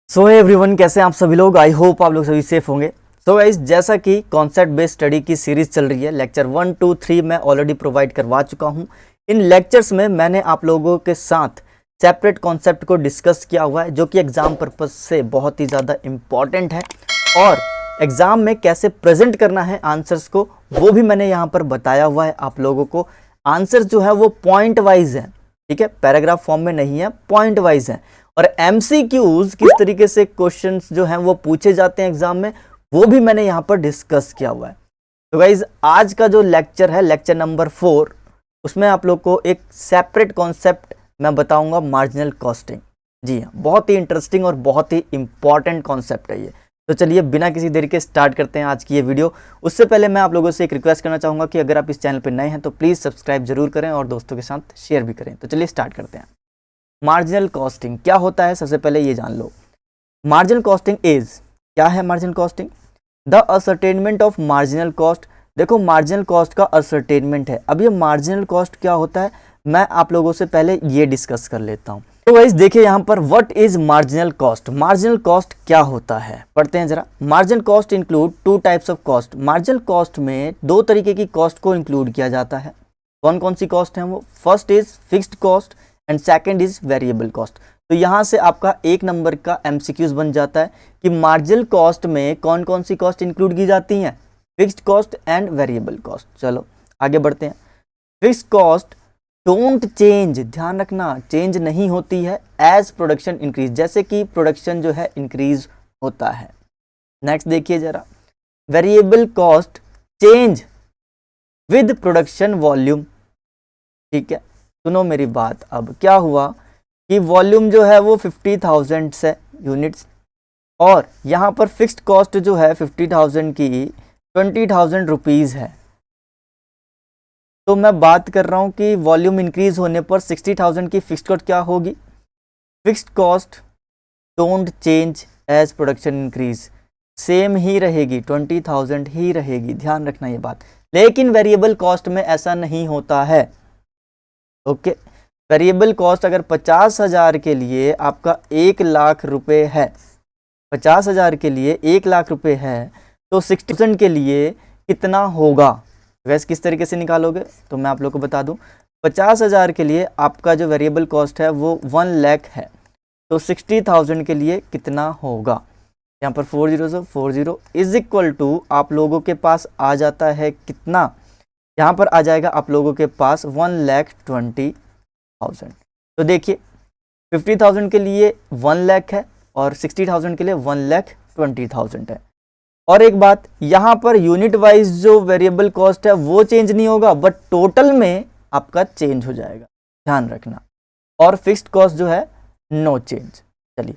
So everyone, कैसे हैं आप सभी लोग। आई होप आप लोग सभी सेफ होंगे। सो गाइस, जैसा कि कॉन्सेप्ट बेस्ड स्टडी की सीरीज चल रही है, लेक्चर 1, 2, 3 मैं ऑलरेडी प्रोवाइड करवा चुका हूं। इन लेक्चर्स में मैंने आप लोगों के साथ सेपरेट कॉन्सेप्ट को डिस्कस किया हुआ है, जो कि एग्जाम पर्पज से बहुत ही ज़्यादा इम्पॉर्टेंट है, और एग्जाम में कैसे प्रेजेंट करना है आंसर्स को वो भी मैंने यहाँ पर बताया हुआ है आप लोगों को। आंसर्स जो है वो पॉइंट वाइज है, ठीक है, पैराग्राफ फॉर्म में नहीं है, पॉइंट वाइज है। और एमसीक्यूज किस तरीके से क्वेश्चंस जो हैं वो पूछे जाते हैं एग्जाम में, वो भी मैंने यहाँ पर डिस्कस किया हुआ है। तो गाइज, आज का जो लेक्चर है, लेक्चर नंबर 4, उसमें आप लोग को एक सेपरेट कॉन्सेप्ट मैं बताऊंगा, मार्जिनल कॉस्टिंग। जी हाँ, बहुत ही इंटरेस्टिंग और बहुत ही इंपॉर्टेंट कॉन्सेप्ट है ये। तो चलिए बिना किसी देरी के स्टार्ट करते हैं आज की ये वीडियो। उससे पहले मैं आप लोगों से एक रिक्वेस्ट करना चाहूँगा कि अगर आप इस चैनल पर नए हैं तो प्लीज़ सब्सक्राइब जरूर करें और दोस्तों के साथ शेयर भी करें। तो चलिए स्टार्ट करते हैं। मार्जिनल कॉस्टिंग क्या होता है, सबसे पहले ये जान लो। मार्जिनल कॉस्टिंग इज, क्या है marginal costing? The ascertainment of marginal cost. देखो, मार्जिनल कॉस्ट का असर्टेनमेंट है। अब ये मार्जिनल कॉस्ट क्या होता है, मैं आप लोगों से पहले ये डिस्कस कर लेता हूँ। तो गाइस देखिए यहाँ पर, what is marginal cost. Marginal cost क्या होता है, पढ़ते हैं जरा। Marginal cost include two types of cost. Marginal cost में दो तरीके की कॉस्ट को इंक्लूड किया जाता है। कौन कौन सी कॉस्ट है वो? First is fixed cost and second is variable cost. तो यहाँ से आपका एक नंबर का एमसीक्यूज बन जाता है कि मार्जिनल कॉस्ट में कौन कौन सी कॉस्ट इंक्लूड की जाती हैं, fixed cost and variable cost. चलो आगे बढ़ते हैं। फिक्स्ड कॉस्ट डोंट चेंज, ध्यान रखना, चेंज नहीं होती है एज प्रोडक्शन इंक्रीज, जैसे कि प्रोडक्शन जो है इंक्रीज होता है। नेक्स्ट देखिए जरा, variable cost change with production volume. ठीक है, सुनो मेरी बात। अब क्या हुआ कि वॉल्यूम जो है वो 50,000 से यूनिट्स, और यहाँ पर फिक्स्ड कॉस्ट जो है 50,000 की 20,000 रुपीज़ है। तो मैं बात कर रहा हूँ कि वॉल्यूम इंक्रीज होने पर 60,000 की फिक्स्ड कॉस्ट क्या होगी? Fixed cost don't change as production increase, same ही रहेगी, 20,000 ही रहेगी, ध्यान रखना ये बात। लेकिन वेरिएबल कॉस्ट में ऐसा नहीं होता है। ओके, वेरिएबल कॉस्ट अगर 50,000 के लिए आपका 1,00,000 रुपये है, 50,000 के लिए 1,00,000 रुपये है, तो 60,000 के लिए कितना होगा? वैसे किस तरीके से निकालोगे तो मैं आप लोग को बता दूं। 50,000 के लिए आपका जो वेरिएबल कॉस्ट है वो 1,00,000 है, तो 60,000 के लिए कितना होगा? यहाँ पर 40 से 40 इज इक्वल टू आप लोगों के पास आ जाता है कितना? यहाँ पर आ जाएगा आप लोगों के पास 1,20,000। तो देखिए, 50,000 के लिए 1,00,000 है और 60,000 के लिए 1,20,000 है। और एक बात, यहाँ पर यूनिट वाइज जो वेरिएबल कॉस्ट है वो चेंज नहीं होगा, बट टोटल में आपका चेंज हो जाएगा, ध्यान रखना। और फिक्स्ड कॉस्ट जो है नो चेंज। चलिए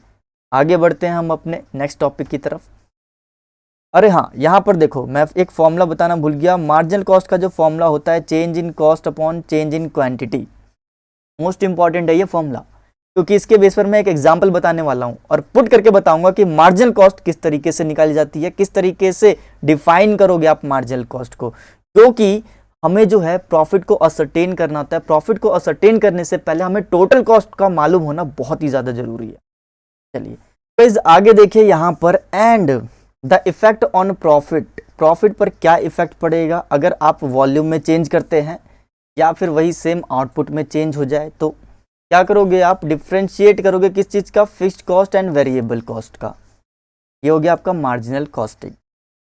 आगे बढ़ते हैं हम अपने नेक्स्ट टॉपिक की तरफ। अरे हाँ, यहाँ पर देखो, मैं एक फॉर्मूला बताना भूल गया। मार्जिनल कॉस्ट का जो फॉर्मूला होता है, change in cost upon change in quantity. Most important है ये फॉर्मूला, क्योंकि इसके बेस पर मैं एक एग्जांपल बताने वाला हूँ और पुट करके बताऊंगा कि मार्जिनल कॉस्ट किस तरीके से निकाली जाती है, किस तरीके से डिफाइन करोगे आप मार्जिनल कॉस्ट को। क्योंकि हमें जो है प्रॉफिट को असर्टेन करना होता है। प्रॉफिट को असर्टेन करने से पहले हमें टोटल कॉस्ट का मालूम होना बहुत ही ज्यादा जरूरी है। चलिए तो आगे देखिए यहाँ पर, and the effect on profit. Profit पर क्या इफेक्ट पड़ेगा अगर आप वॉल्यूम में चेंज करते हैं या फिर वही सेम आउटपुट में चेंज हो जाए? तो क्या करोगे आप? डिफ्रेंशिएट करोगे किस चीज़ का? Fixed cost and variable cost का। ये हो गया आपका मार्जिनल कॉस्टिंग।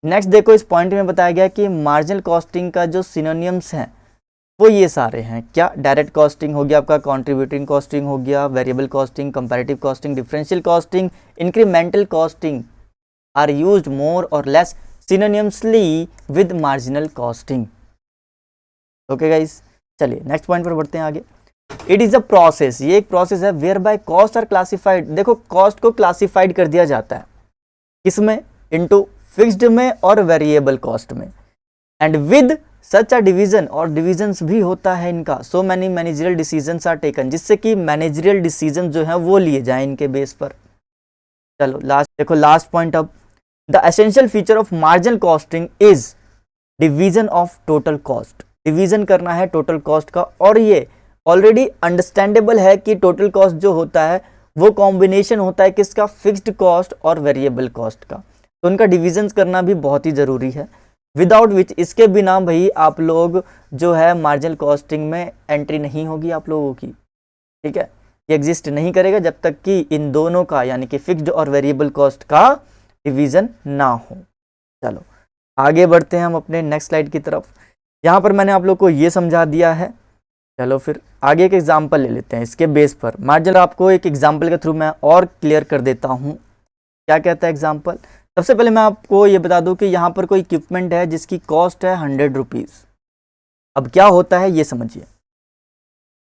नेक्स्ट देखो, इस पॉइंट में बताया गया कि मार्जिनल कॉस्टिंग का जो सिनोनियम्स हैं वो ये सारे हैं। क्या? डायरेक्ट कॉस्टिंग हो गया आपका, कंट्रीब्यूटिंग कॉस्टिंग हो गया, variable costing, comparative costing, differential costing, incremental costing are used more or less synonymously with marginal costing. Okay guys, चलिए नेक्स्ट पॉइंट पर बढ़ते हैं आगे। इट इज अ प्रोसेस, ये एक प्रोसेस है whereby cost are classified. देखो, cost को क्लासिफाइड कर दिया जाता है किसमें? इनटू फिक्स्ड में और वेरिएबल कॉस्ट में, and with such a division, और डिविजन्स भी होता है इनका। So many managerial decisions are taken, जिससे कि मैनेजरियल डिसीजन जो है वो लिए जाए इनके बेस पर। चलो लास्ट देखो, लास्ट पॉइंट। अब the essential feature of marginal costing is division of total cost. Division करना है टोटल कॉस्ट का, और ये ऑलरेडी अंडरस्टैंडेबल है कि टोटल कॉस्ट जो होता है वो कॉम्बिनेशन होता है किसका, फिक्स्ड कॉस्ट और वेरिएबल कॉस्ट का। तो उनका डिविजन्स करना भी बहुत ही ज़रूरी है, विदाउट विच, इसके बिना भाई आप लोग जो है मार्जिनल कॉस्टिंग में एंट्री नहीं होगी आप लोगों की, ठीक है। ये एग्जिस्ट नहीं करेगा जब तक कि इन दोनों का यानी कि फिक्स्ड और वेरिएबल कॉस्ट का डिवीजन ना हो। चलो आगे बढ़ते हैं हम अपने नेक्स्ट स्लाइड की तरफ। यहाँ पर मैंने आप लोग को ये समझा दिया है। चलो फिर आगे एक एग्जाम्पल ले लेते हैं इसके बेस पर। मार्जिनल आपको एक एग्जाम्पल के थ्रू मैं और क्लियर कर देता हूँ। क्या कहता है एग्जाम्पल। सबसे पहले मैं आपको ये बता दूं कि यहाँ पर कोई इक्विपमेंट है जिसकी कॉस्ट है 100 रुपीज़। अब क्या होता है ये समझिए,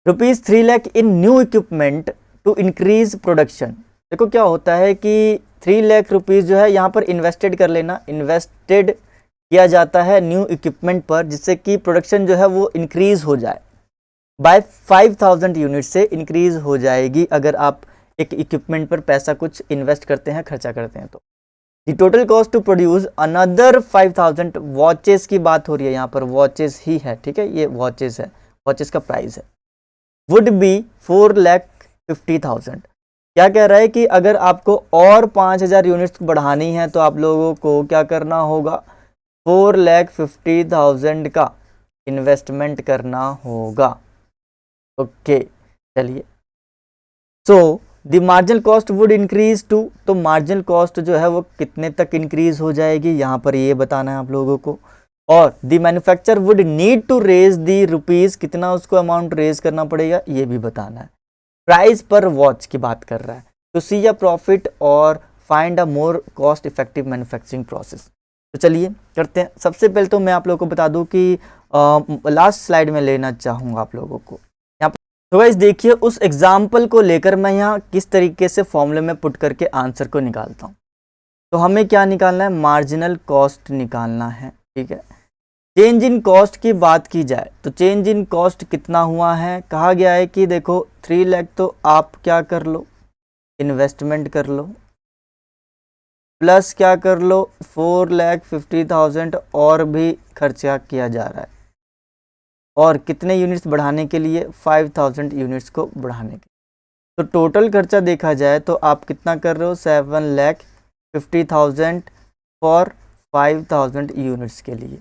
₹3 lakh in new equipment to increase production. देखो क्या होता है कि 3 लाख रुपीज़ जो है यहाँ पर इन्वेस्टेड कर लेना, इन्वेस्टेड किया जाता है न्यू इक्विपमेंट पर, जिससे कि प्रोडक्शन जो है वो इंक्रीज हो जाए बाय 5000 यूनिट से इंक्रीज हो जाएगी अगर आप एक इक्विपमेंट पर पैसा कुछ इन्वेस्ट करते हैं, खर्चा करते हैं। तो the total cost to produce another 5000 watches की बात हो रही है, यहाँ पर वॉचेस ही है, ठीक है, ये वॉचेस है, वॉचेस का प्राइस है, वुड बी 4,50,000। क्या कह रहा है कि अगर आपको और 5000 यूनिट्स बढ़ानी है तो आप लोगों को क्या करना होगा, 4,50,000 का इन्वेस्टमेंट करना होगा। ओके चलिए, so the marginal cost would increase too, तो मार्जिनल कॉस्ट जो है वो कितने तक इंक्रीज हो जाएगी यहाँ पर ये बताना है आप लोगों को। और the manufacture would need to raise the rupees, कितना उसको अमाउंट रेज करना पड़ेगा ये भी बताना है। प्राइस पर वॉच की बात कर रहा है, टू सी अ प्रॉफिट और find a more cost effective manufacturing process. तो चलिए करते हैं। सबसे पहले तो मैं आप लोगों को बता दूं कि लास्ट स्लाइड में लेना चाहूँगा आप लोगों को यहाँ पर। तो गाइस देखिए उस एग्जाम्पल को लेकर मैं यहाँ किस तरीके से फॉर्मूले में पुट करके आंसर को निकालता हूँ। तो हमें क्या निकालना है, मार्जिनल कॉस्ट निकालना है, ठीक है। चेंज इन कॉस्ट की बात की जाए तो चेंज इन कॉस्ट कितना हुआ है, कहा गया है कि देखो 3 लाख तो आप क्या कर लो, इन्वेस्टमेंट कर लो, प्लस क्या कर लो 4,50,000 और भी खर्चा किया जा रहा है, और कितने यूनिट्स बढ़ाने के लिए, 5000 यूनिट्स को बढ़ाने के। तो टोटल खर्चा देखा जाए तो आप कितना कर रहे हो, 7,50,000 फॉर 5000 यूनिट्स के लिए,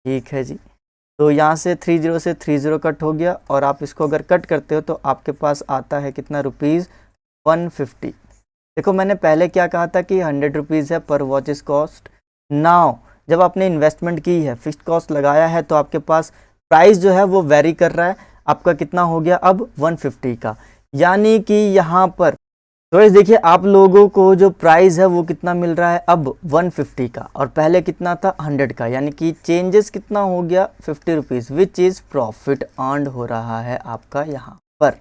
ठीक है जी। तो यहाँ से 30 से 30 कट हो गया, और आप इसको अगर कट करते हो तो आपके पास आता है कितना, ₹150। देखो मैंने पहले क्या कहा था कि 100 रुपीज़ है पर वॉचेस कॉस्ट। नाउ जब आपने इन्वेस्टमेंट की है, फिक्स्ड कॉस्ट लगाया है, तो आपके पास प्राइस जो है वो वेरी कर रहा है। आपका कितना हो गया अब 150 का, यानी कि यहाँ पर तो देखिए आप लोगों को जो प्राइस है वो कितना मिल रहा है अब 150 का, और पहले कितना था 100 का, यानी कि चेंजेस कितना हो गया 50 rupees, which is profit earned हो रहा है आपका यहाँ पर।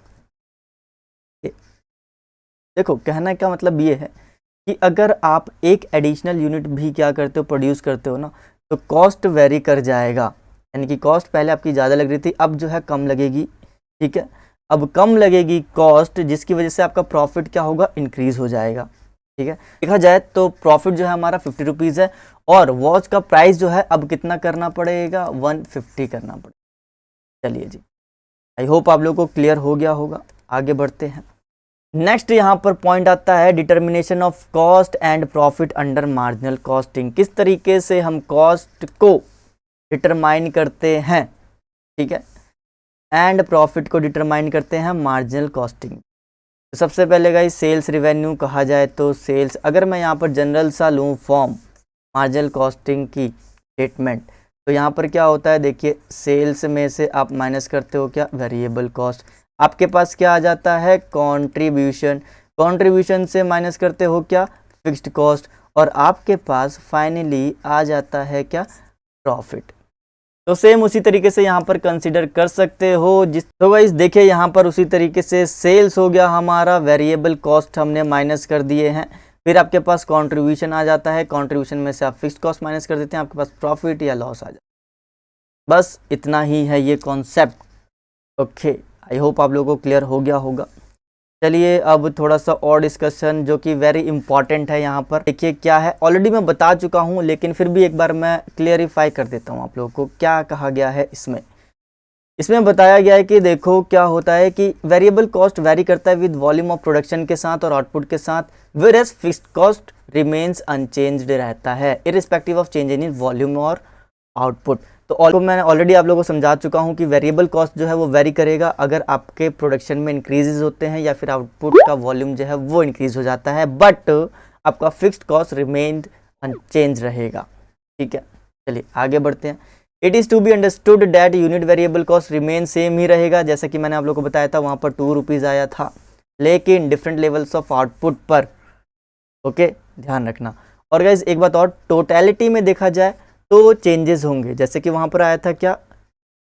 देखो कहने का मतलब ये है कि अगर आप एक एडिशनल यूनिट भी क्या करते हो, प्रोड्यूस करते हो ना, तो कॉस्ट वेरी कर जाएगा। यानी कि कॉस्ट पहले आपकी ज़्यादा लग रही थी, अब जो है कम लगेगी, ठीक है। अब कम लगेगी कॉस्ट, जिसकी वजह से आपका प्रॉफिट क्या होगा, इंक्रीज हो जाएगा, ठीक है। देखा जाए तो प्रॉफिट जो है हमारा 50 रुपीज़ है, और वॉच का प्राइस जो है अब कितना करना पड़ेगा, 150 करना पड़ेगा। चलिए जी, आई होप आप लोगों को क्लियर हो गया होगा। आगे बढ़ते हैं। नेक्स्ट यहाँ पर पॉइंट आता है determination of cost and profit under marginal costing. किस तरीके से हम कॉस्ट को डिटरमाइन करते हैं, ठीक है, एंड प्रॉफिट को डिटरमाइन करते हैं मार्जिनल कॉस्टिंग। तो सबसे पहले गाइस सेल्स रिवेन्यू कहा जाए तो सेल्स, अगर मैं यहाँ पर जनरल सा लूँ फॉर्म मार्जिनल कॉस्टिंग की स्टेटमेंट, तो यहाँ पर क्या होता है, देखिए सेल्स में से आप माइनस करते हो क्या, वेरिएबल कॉस्ट। आपके पास क्या आ जाता है, कंट्रीब्यूशन, कंट्रीब्यूशन से माइनस करते हो क्या, फिक्स्ड कॉस्ट, और आपके पास फाइनली आ जाता है क्या, प्रॉफिट। तो सेम उसी तरीके से यहाँ पर कंसिडर कर सकते हो। तो गाइस देखिए यहाँ पर उसी तरीके से सेल्स हो गया हमारा, वेरिएबल कॉस्ट हमने माइनस कर दिए हैं, फिर आपके पास कंट्रीब्यूशन आ जाता है, कंट्रीब्यूशन में से आप फिक्स्ड कॉस्ट माइनस कर देते हैं, आपके पास प्रॉफिट या लॉस आ जाता है। बस इतना ही है ये कॉन्सेप्ट। ओके, आई होप आप लोगों को क्लियर हो गया होगा। चलिए अब थोड़ा सा और डिस्कशन जो कि वेरी इंपॉर्टेंट है यहाँ पर। देखिए क्या है, ऑलरेडी मैं बता चुका हूँ, लेकिन फिर भी एक बार मैं क्लियरिफाई कर देता हूँ आप लोगों को क्या कहा गया है इसमें। इसमें बताया गया है कि देखो क्या होता है कि वेरिएबल कॉस्ट वेरी करता है विद वॉल्यूम ऑफ प्रोडक्शन के साथ और आउटपुट के साथ, whereas fixed cost remains unchanged रहता है irrespective of change in volume और आउटपुट। तो मैंने ऑलरेडी आप लोगों को समझा चुका हूं कि वेरिएबल कॉस्ट जो है वो वेरी करेगा अगर आपके प्रोडक्शन में इंक्रीजेज होते हैं या फिर आउटपुट का वॉल्यूम जो है वो इंक्रीज हो जाता है, बट आपका फिक्स्ड कॉस्ट रिमेन्ड अनचेंज रहेगा। ठीक है, चलिए आगे बढ़ते हैं। It is to be understood that unit variable cost remain same ही रहेगा, जैसा कि मैंने आप लोगों को बताया था वहाँ पर 2 रुपीज़ आया था, लेकिन डिफरेंट लेवल्स ऑफ आउटपुट पर। ओके, ध्यान रखना। और गाइज एक बात और, टोटलिटी में देखा जाए तो चेंजेस होंगे, जैसे कि वहाँ पर आया था क्या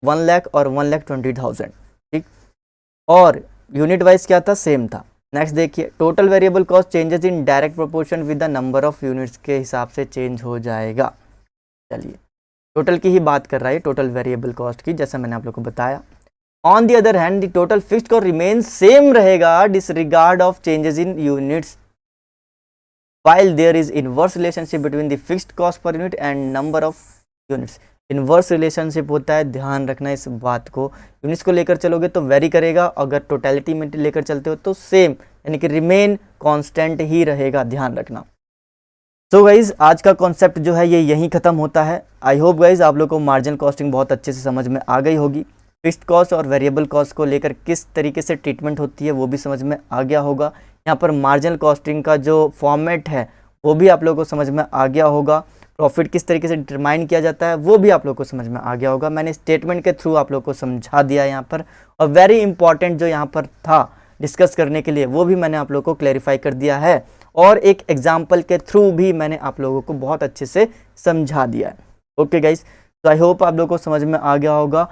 1 लाख और 1,20,000, ठीक, और यूनिट वाइज क्या था, सेम था। नेक्स्ट देखिए, total variable cost changes in direct proportion with the number of units के हिसाब से चेंज हो जाएगा। चलिए टोटल की ही बात कर रहा है, टोटल वेरिएबल कॉस्ट की, जैसा मैंने आप लोग को बताया। On the other hand the total fixed cost remains same रहेगा disregard of changes in units, while there is inverse relationship between the fixed cost per unit and number of units। Inverse relationship होता है, ध्यान रखना इस बात को। Units को लेकर चलोगे तो वेरी करेगा, अगर टोटलिटी में लेकर चलते हो तो सेम यानी कि रिमेन कांस्टेंट ही रहेगा, ध्यान रखना। सो गाइज आज का कॉन्सेप्ट जो है ये यहीं ख़त्म होता है। आई होप गाइज आप लोग को मार्जिन कॉस्टिंग बहुत अच्छे से समझ में आ गई होगी। फिक्स्ड कॉस्ट और वेरिएबल कॉस्ट को लेकर किस तरीके से ट्रीटमेंट होती है वो भी समझ में आ गया होगा। यहाँ पर मार्जिनल कॉस्टिंग का जो फॉर्मेट है वो भी आप लोगों को समझ में आ गया होगा। प्रॉफिट किस तरीके से डिटरमाइन किया जाता है वो भी आप लोगों को समझ में आ गया होगा। मैंने स्टेटमेंट के थ्रू आप लोगों को समझा दिया यहाँ पर, और वेरी इंपॉर्टेंट जो यहाँ पर था डिस्कस करने के लिए वो भी मैंने आप लोगों को क्लैरिफाई कर दिया है, और एक एग्जाम्पल के थ्रू भी मैंने आप लोगों को बहुत अच्छे से समझा दिया है। ओके गाइज, तो आई होप आप लोगों को समझ में आ गया होगा।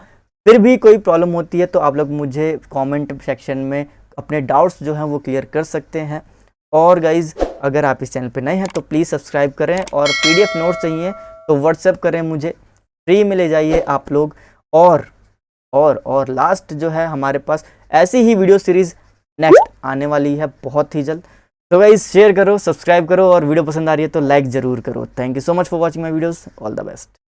फिर भी कोई प्रॉब्लम होती है तो आप लोग मुझे कमेंट सेक्शन में अपने डाउट्स जो हैं वो क्लियर कर सकते हैं। और गाइज़ अगर आप इस चैनल पे नए हैं तो प्लीज़ सब्सक्राइब करें, और PDF नोट्स चाहिए तो व्हाट्सएप करें मुझे, फ्री में ले जाइए आप लोग। और लास्ट जो है हमारे पास ऐसी ही वीडियो सीरीज़ नेक्स्ट आने वाली है बहुत ही जल्द। तो गाइज़ शेयर करो, सब्सक्राइब करो, और वीडियो पसंद आ रही है तो लाइक ज़रूर करो। Thank you so much for watching my videos. All the best.